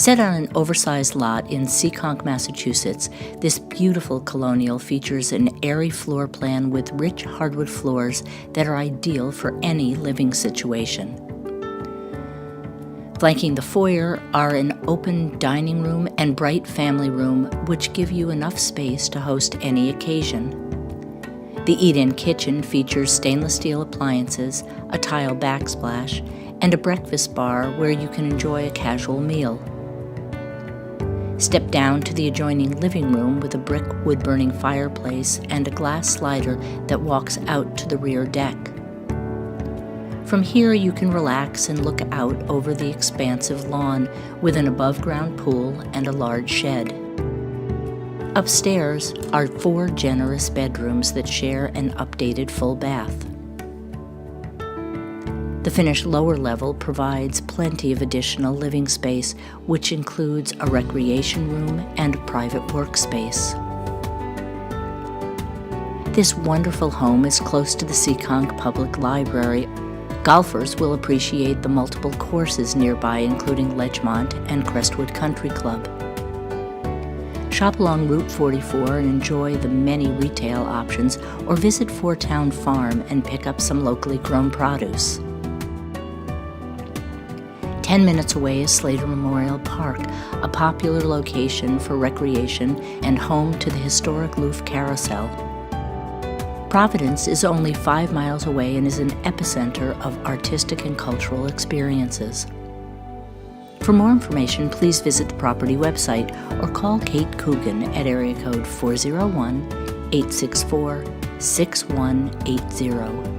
Set on an oversized lot in Seekonk, Massachusetts, this beautiful Colonial features an airy floor plan with rich hardwood floors that are ideal for any living situation. Flanking the foyer are an open dining room and bright family room, which give you enough space to host any occasion. The eat-in kitchen features stainless steel appliances, a tile backsplash, and a breakfast bar where you can enjoy a casual meal. Step down to the adjoining living room with a brick wood-burning fireplace and a glass slider that walks out to the rear deck. From here you can relax and look out over the expansive lawn with an above-ground pool and a large shed. Upstairs are 4 generous bedrooms that share an updated full bath. The finished lower level provides plenty of additional living space, which includes a recreation room and a private workspace. This wonderful home is close to the Seekonk Public Library. Golfers will appreciate the multiple courses nearby, including Ledgemont and Crestwood Country Club. Shop along Route 44 and enjoy the many retail options, or visit Fourtown Farm and pick up some locally grown produce. 10 minutes away is Slater Memorial Park, a popular location for recreation and home to the historic Loof Carousel. Providence is only 5 miles away and is an epicenter of artistic and cultural experiences. For more information, please visit the property website or call Kate Coogan at area code 401-864-6180.